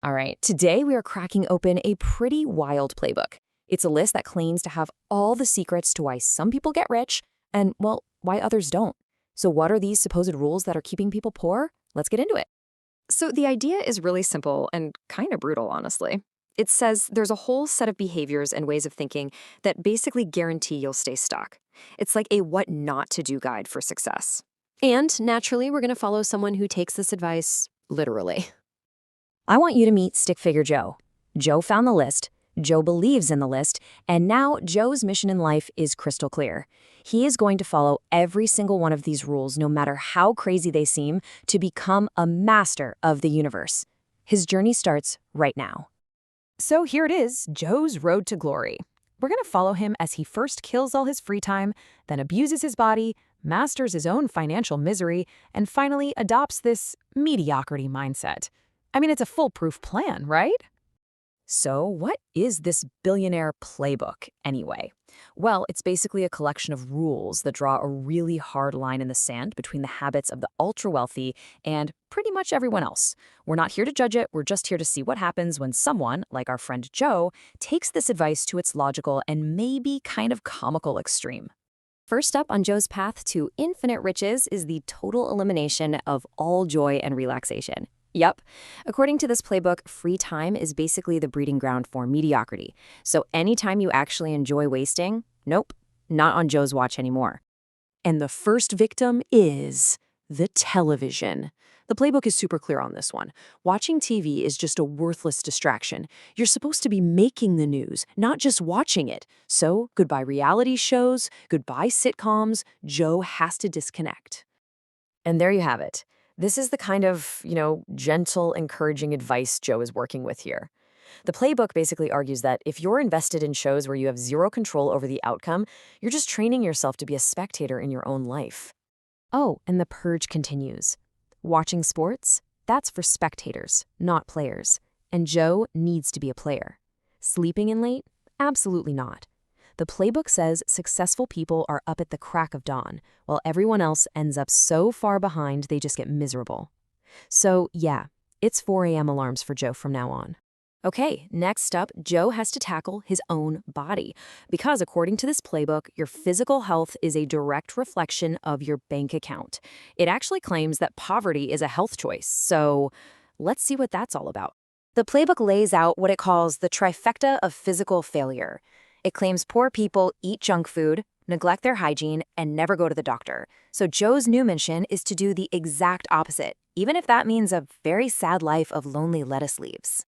All right, today we are cracking open a pretty wild playbook. It's a list that claims to have all the secrets to why some people get rich and, well, why others don't. So what are these supposed rules that are keeping people poor? Let's get into it. So the idea is really simple and kind of brutal, honestly. It says there's a whole set of behaviors and ways of thinking that basically guarantee you'll stay stuck. It's like a what not to do guide for success. And naturally, we're going to follow someone who takes this advice literally. I want you to meet Stick Figure Joe. Joe found the list, Joe believes in the list, and now Joe's mission in life is crystal clear. He is going to follow every single one of these rules, no matter how crazy they seem, to become a master of the universe. His journey starts right now. So here it is, Joe's road to glory. We're going to follow him as he first kills all his free time, then abuses his body, masters his own financial misery, and finally adopts this mediocrity mindset. I mean, it's a foolproof plan, right? So what is this billionaire playbook, anyway? Well, it's basically a collection of rules that draw a really hard line in the sand between the habits of the ultra-wealthy and pretty much everyone else. We're not here to judge it, we're just here to see what happens when someone, like our friend Joe, takes this advice to its logical and maybe kind of comical extreme. First up on Joe's path to infinite riches is the total elimination of all joy and relaxation. Yep. According to this playbook, free time is basically the breeding ground for mediocrity. So anytime you actually enjoy wasting, nope, not on Joe's watch anymore. And the first victim is the television. The playbook is super clear on this one. Watching TV is just a worthless distraction. You're supposed to be making the news, not just watching it. So goodbye reality shows, goodbye sitcoms. Joe has to disconnect. And there you have it. This is the kind of, gentle, encouraging advice Joe is working with here. The playbook basically argues that if you're invested in shows where you have zero control over the outcome, you're just training yourself to be a spectator in your own life. Oh, and the purge continues. Watching sports? That's for spectators, not players. And Joe needs to be a player. Sleeping in late? Absolutely not. The playbook says successful people are up at the crack of dawn, while everyone else ends up so far behind they just get miserable. So, yeah, it's 4 a.m. alarms for Joe from now on. Okay, next up, Joe has to tackle his own body. Because according to this playbook, your physical health is a direct reflection of your bank account. It actually claims that poverty is a health choice, so let's see what that's all about. The playbook lays out what it calls the trifecta of physical failure. It claims poor people eat junk food, neglect their hygiene, and never go to the doctor. So Joe's new mission is to do the exact opposite, even if that means a very sad life of lonely lettuce leaves.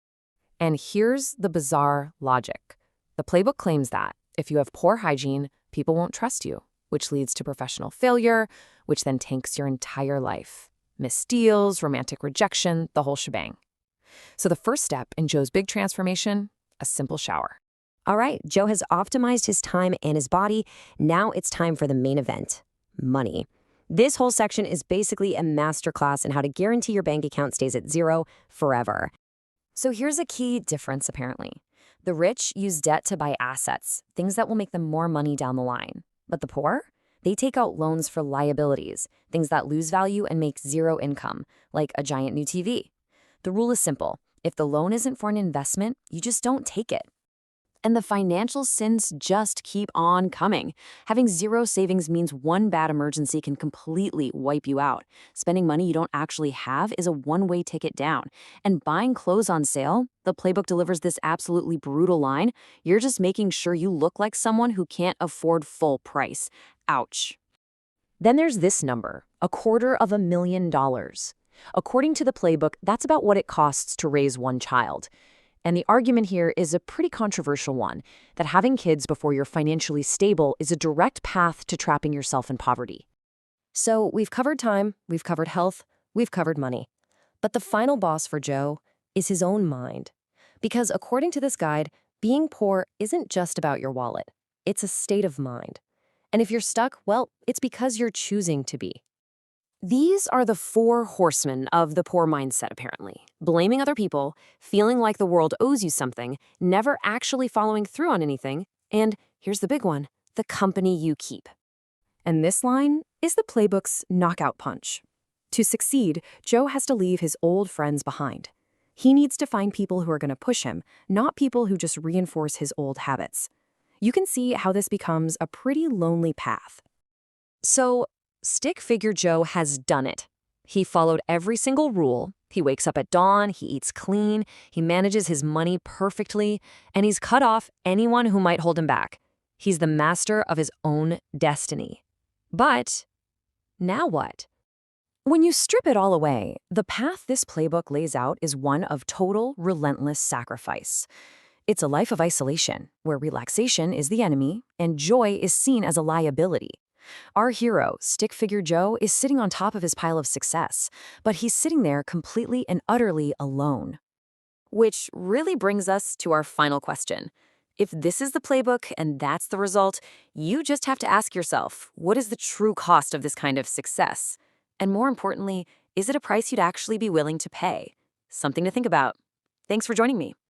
And here's the bizarre logic. The playbook claims that if you have poor hygiene, people won't trust you, which leads to professional failure, which then tanks your entire life. Missed deals, romantic rejection, the whole shebang. So the first step in Joe's big transformation, a simple shower. All right, Joe has optimized his time and his body. Now it's time for the main event, money. This whole section is basically a masterclass in how to guarantee your bank account stays at zero forever. So here's a key difference, apparently. The rich use debt to buy assets, things that will make them more money down the line. But the poor? They take out loans for liabilities, things that lose value and make zero income, like a giant new TV. The rule is simple. If the loan isn't for an investment, you just don't take it. And the financial sins just keep on coming. Having zero savings means one bad emergency can completely wipe you out. Spending money you don't actually have is a one-way ticket down. And buying clothes on sale, the playbook delivers this absolutely brutal line. You're just making sure you look like someone who can't afford full price. Ouch. Then there's this number, $250,000. According to the playbook, that's about what it costs to raise one child. And the argument here is a pretty controversial one, that having kids before you're financially stable is a direct path to trapping yourself in poverty. So we've covered time, we've covered health, we've covered money. But the final boss for Joe is his own mind. Because according to this guide, being poor isn't just about your wallet. It's a state of mind. And if you're stuck, well, it's because you're choosing to be. These are the 4 horsemen of the poor mindset, apparently. Blaming other people, feeling like the world owes you something, never actually following through on anything, and here's the big one, the company you keep. And this line is the playbook's knockout punch. To succeed, Joe has to leave his old friends behind. He needs to find people who are going to push him, not people who just reinforce his old habits. You can see how this becomes a pretty lonely path. So, Stick Figure Joe has done it. He followed every single rule. He wakes up at dawn, he eats clean, he manages his money perfectly, and he's cut off anyone who might hold him back. He's the master of his own destiny. But now what? When you strip it all away, the path this playbook lays out is one of total, relentless sacrifice. It's a life of isolation, where relaxation is the enemy and joy is seen as a liability. Our hero, Stick Figure Joe, is sitting on top of his pile of success, but he's sitting there completely and utterly alone. Which really brings us to our final question. If this is the playbook and that's the result, you just have to ask yourself, what is the true cost of this kind of success? And more importantly, is it a price you'd actually be willing to pay? Something to think about. Thanks for joining me.